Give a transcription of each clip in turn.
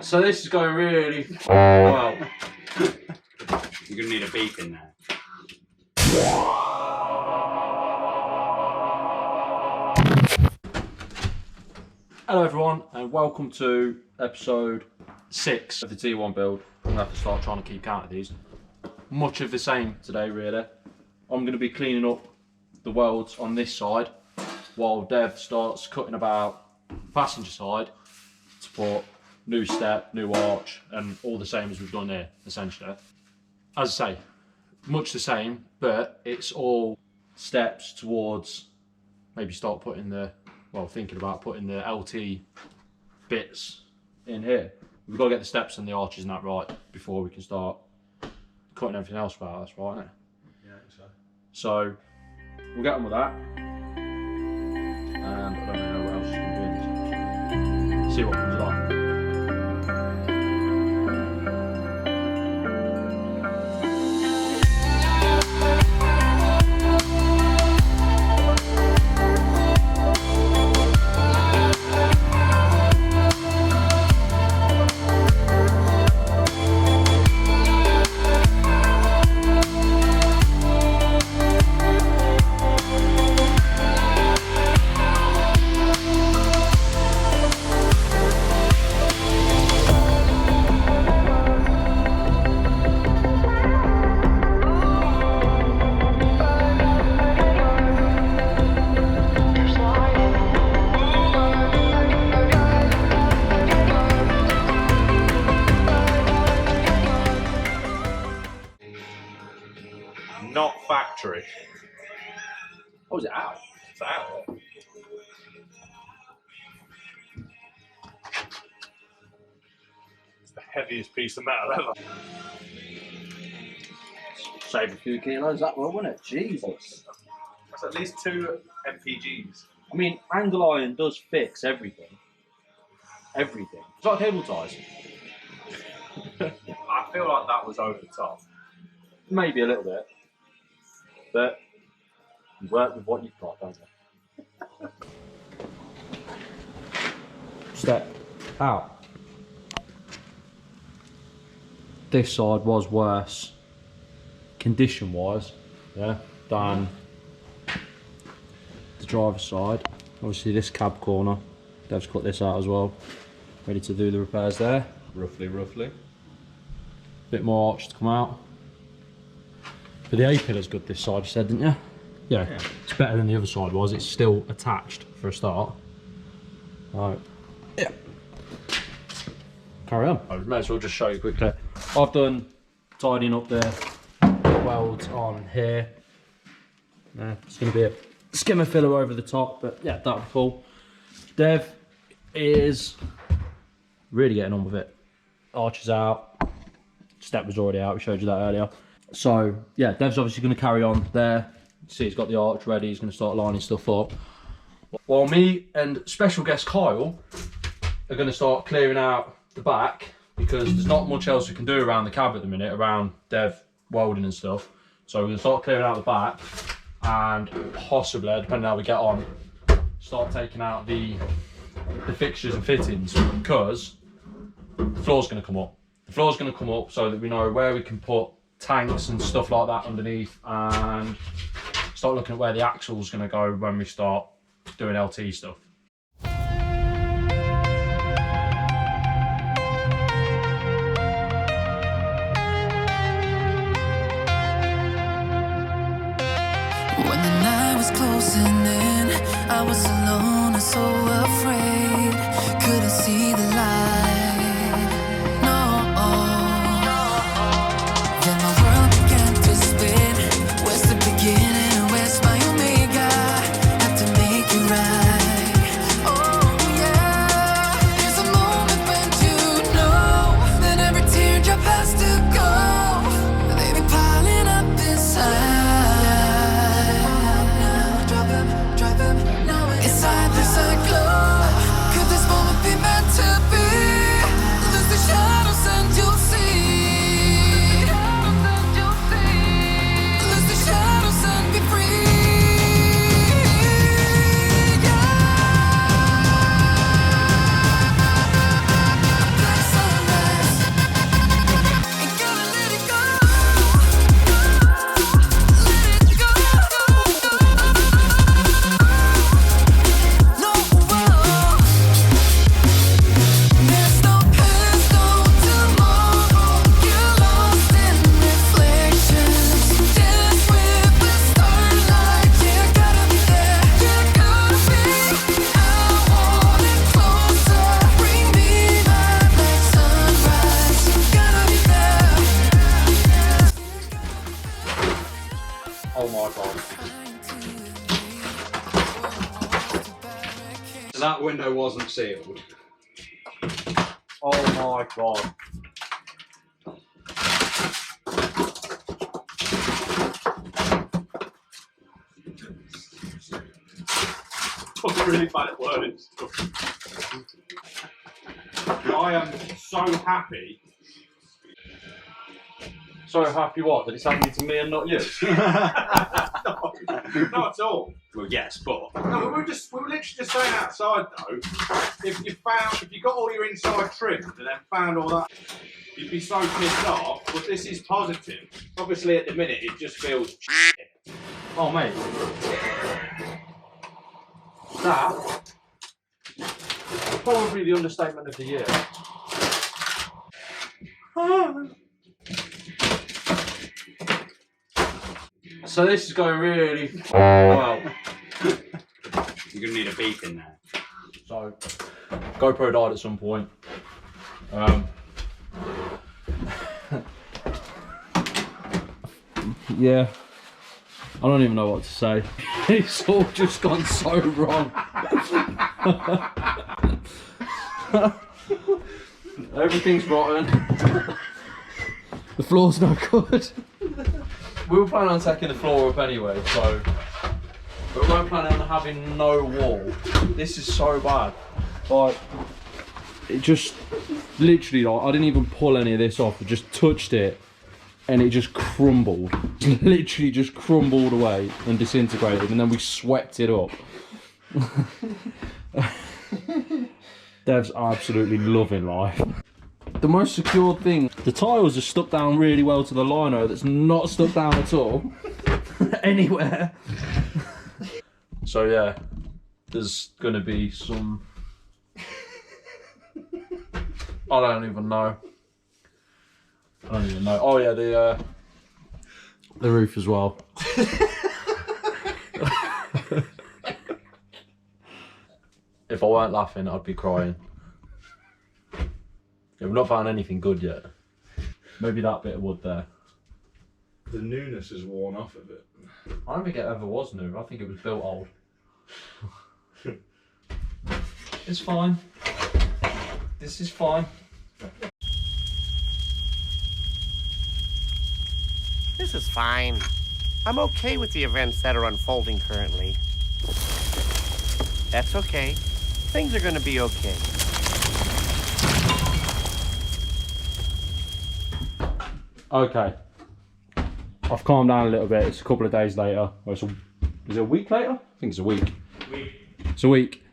So this is going really well. You're gonna need a beep in there. Hello everyone and welcome to episode 6 of the T1 build. I'm going to have to start trying to keep count of these. Much of the same today really. I'm going to be cleaning up the welds on this side while Dev starts cutting about the passenger side to put new step, new arch and all the same as we've done here essentially. As I say, much the same, but it's all steps towards maybe start putting the, well, thinking about putting the LT bits in here. We've got to get the steps and the arches and that right before we can start cutting everything else about. That's right, isn't it? Yeah, I think so. So we'll get on with that. And I don't really know what else we can do. So see what comes along. Not factory. Oh, is it out? It's out. It's the heaviest piece of metal ever. Save a few kilos that will, wouldn't it? Jesus. That's at least 2 MPGs. I mean, angle iron does fix everything. Everything. It's like cable ties. I feel like that was over the top. Maybe a little bit. But you work with what you've got, don't you? Step out. This side was worse, condition-wise, yeah, than the driver's side. Obviously this cab corner, Dev's cut this out as well. Ready to do the repairs there. Roughly. Bit more arch to come out. But the A-pillar's good this side, you said, didn't you? Yeah, it's better than the other side was. It's still attached for a start. Right. Yeah. Carry on. I may as well just show you quickly. I've done tidying up the welds on here. It's going to be a skimmer filler over the top, but yeah, that'll be cool. Dev is really getting on with it. Arch is out. Step was already out. We showed you that earlier. So yeah, Dev's obviously going to carry on there. See, he's got the arch ready. He's going to start lining stuff up. While me and special guest Kyle are going to start clearing out the back because there's not much else we can do around the cab at the minute, around Dev welding and stuff. So we're going to start clearing out the back and possibly, depending on how we get on, start taking out the fixtures and fittings because the floor's going to come up. The floor's going to come up so that we know where we can put tanks and stuff like that underneath and start looking at where the axle's going to go when we start doing LT stuff. When the night was closing in, I was alone and so afraid. Couldn't see the light, no. Then my world began to spin. Where's the beginning and where's my omega? Have to make it right. Oh yeah, there's a moment when you know that every teardrop has to go. They be piling up inside. that window wasn't sealed. Oh my god. I'm really bad at wording stuff. I am so happy. So happy what? That it's happening to me and not you? No, not at all. Well, yes, but No, we were literally just saying outside though. If you got all your inside trimmed and then found all that, you'd be so pissed off. But this is positive. Obviously, at the minute, it just feels shit. Oh mate. That is probably the understatement of the year. So this is going really well. you're gonna need a beep in there. So GoPro died at some point. Yeah, I don't even know what to say. It's all just gone so wrong. Everything's rotten. The floor's not good. We were planning on taking the floor up anyway, so we weren't planning on having no wall. This is so bad. Like, it just literally, like, I didn't even pull any of this off. I just touched it and it just crumbled. Literally just crumbled away and disintegrated, and then we swept it up. Dev's absolutely loving life. The most secured thing, the tiles are stuck down really well to the lino that's not stuck down at all. Anywhere. So yeah, there's gonna be some... I don't even know. Oh yeah, the roof as well. If I weren't laughing, I'd be crying. Yeah, we've not found anything good yet. Maybe that bit of wood there. The newness is worn off of it. I don't think it ever was new. I think it was built old. It's fine. This is fine. This is fine. I'm okay with the events that are unfolding currently. That's okay. Things are gonna be okay. Okay. I've calmed down a little bit. It's a couple of days later. Or is it a week later? I think it's a week. It's a week.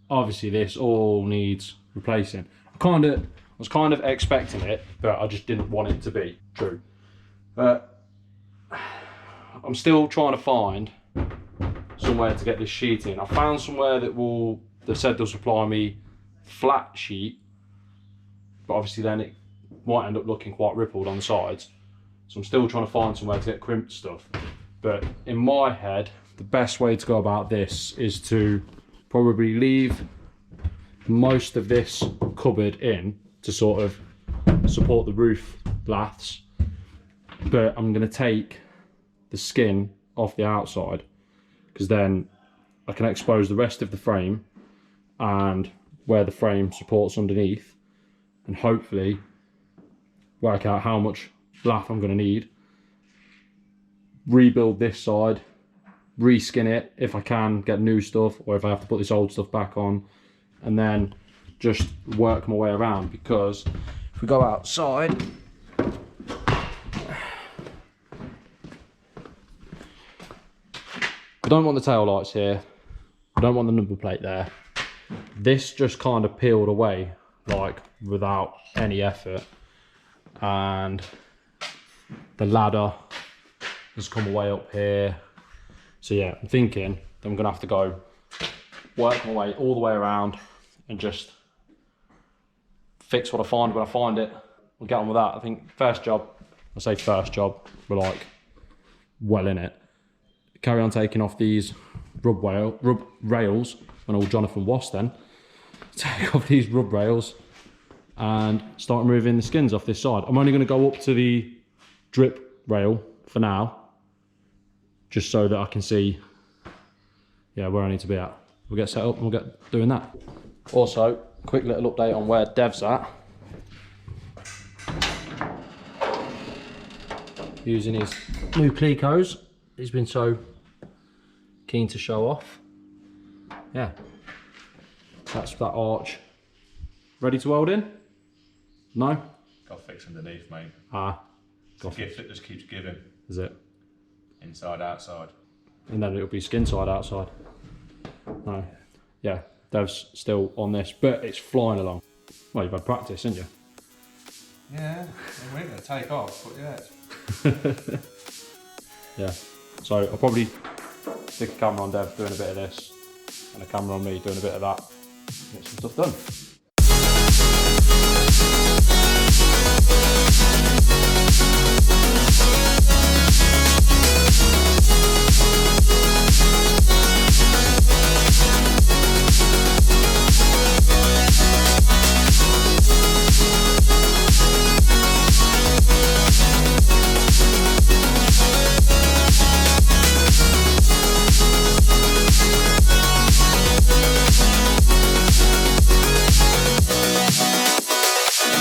Obviously this all needs replacing. I was kind of expecting it, but I just didn't want it to be true. But I'm still trying to find somewhere to get this sheet in. I found somewhere they said they'll supply me flat sheet, but obviously then it might end up looking quite rippled on the sides. So I'm still trying to find somewhere to get crimped stuff. But in my head, the best way to go about this is to probably leave most of this cupboard in to sort of support the roof laths. But I'm going to take the skin off the outside, because then I can expose the rest of the frame and where the frame supports underneath, and hopefully work out how much lath I'm going to need, rebuild this side, reskin it if I can, get new stuff, or if I have to put this old stuff back on, and then just work my way around. Because if we go outside, I don't want the tail lights here, I don't want the number plate there. This just kind of peeled away like without any effort, and the ladder has come away up here. So yeah, I'm thinking that I'm gonna have to go work my way all the way around and just fix what I find when I find it. We'll get on with that. I think first job, I say first job, we're like well in it. Carry on taking off these rub rails, and all Jonathan was then. Take off these rub rails and start removing the skins off this side. I'm only going to go up to the drip rail for now, just so that I can see, yeah, where I need to be at. we'll get set up and we'll get doing that. Also, quick little update on where Dev's at. Using his new Clecos. He's been so keen to show off. Yeah, that's that arch. Ready to weld in? No? Got fixed underneath, mate. Ah, It's a gift that just keeps giving. is it? Inside, outside. And then it'll be skin side outside. No. Yeah, Dev's still on this, but it's flying along. Well, you've had practice, haven't you? Yeah, we ain't gonna take off, but yeah. Yeah. So I'll probably stick a camera on Dev doing a bit of this, and a camera on me doing a bit of that. Get some stuff done.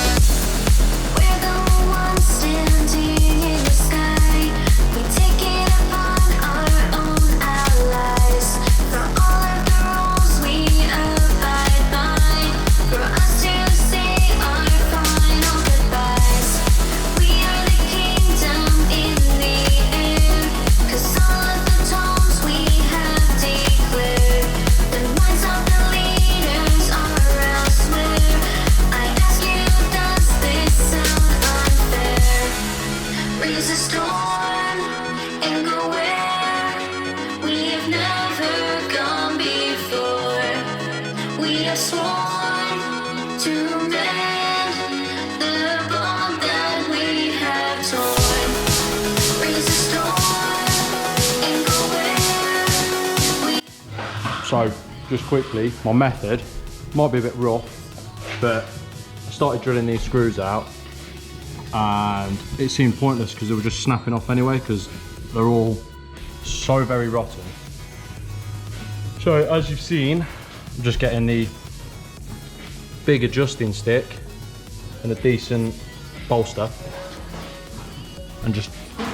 We're the ones standing in the sky. We take it upon our own allies. For all of the rules we abide by. For us to say our final goodbyes. We are the kingdom in the air. 'Cause all of the tones we have declared. The minds of the leaders are elsewhere. I ask you, does this sound unfair? Raise a storm and go where we have never gone before. We have sworn to mend the bond that we have torn. Raise a storm and go where we So, just quickly, my method might be a bit rough, but I started drilling these screws out and it seemed pointless because they were just snapping off anyway because they're all so very rotten. So, as you've seen, I'm just getting the big adjusting stick and a decent bolster and just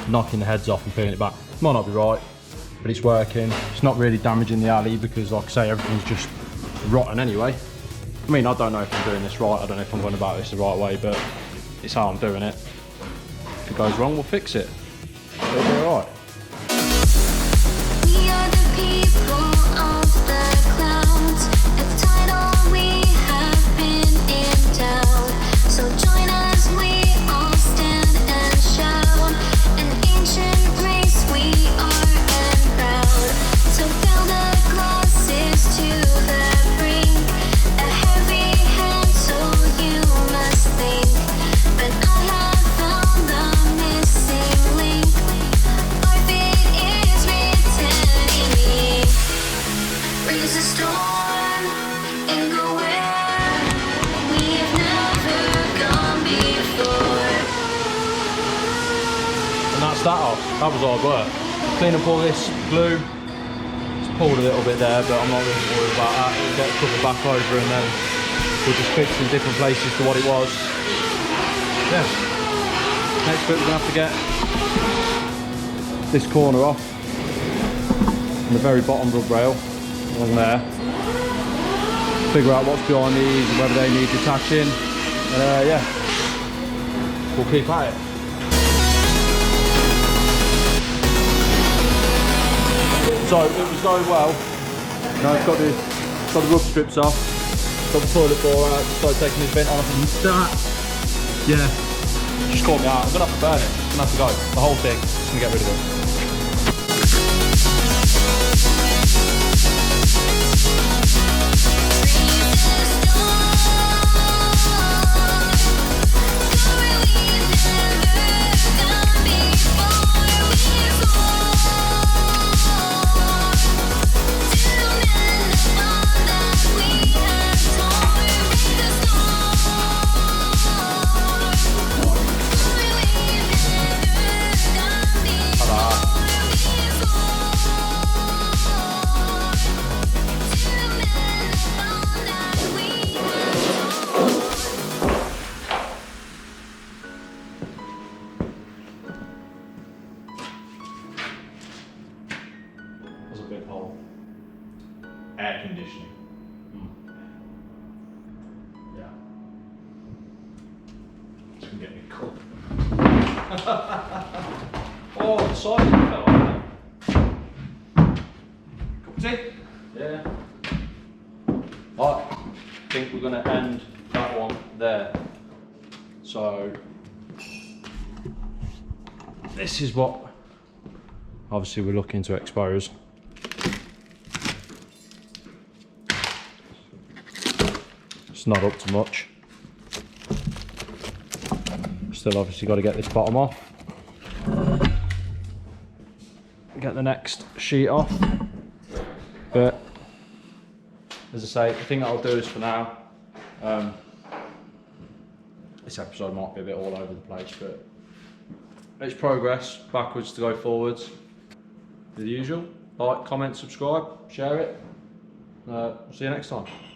knocking the heads off and peeling it back. Might not be right, but it's working. It's not really damaging the alley because, like I say, everything's just rotten anyway. I mean, I don't know if I'm doing this right. I don't know if I'm going about this the right way, but it's how I'm doing it. If it goes wrong, we'll fix it. It'll be alright. We are the people of the clouds, a title we have been endowed. So join us, we all stand and shout. An ancient race we are and proud. So fill the glasses to the brink. A heavy hand, so you must think. But I have found the missing link. Our fate is written in me. Raise a storm and go where we have never gone before. And that's that off. That was hard work. Clean up all this glue. It's pulled a little bit there, but I'm not really worried about that. We'll get it covered back over and then we'll just fix in different places to what it was. Yeah. Next bit we're gonna have to get this corner off and the very bottom rub rail along there. Figure out what's behind these and whether they need detaching. And yeah, we'll keep at it. So it was going well. Now I've got the rub strips off, got the toilet door out, started taking this vent off, and that, yeah, just caught me out. I'm gonna have to burn it. I'm gonna have to go. The whole thing. Just gonna get rid of it. Ta-da. air conditioning. Yeah. It's gonna get me cooked. Oh, the side fell off. Cup of tea? Yeah. I think we're going to end that one there. So, this is what obviously we're looking to expose. It's not up to much. Still obviously got to get this bottom off. Get the next sheet off. But as I say, I think that'll do is for now. This episode might be a bit all over the place, but it's progress, backwards to go forwards. The usual, like, comment, subscribe, share it. See you next time.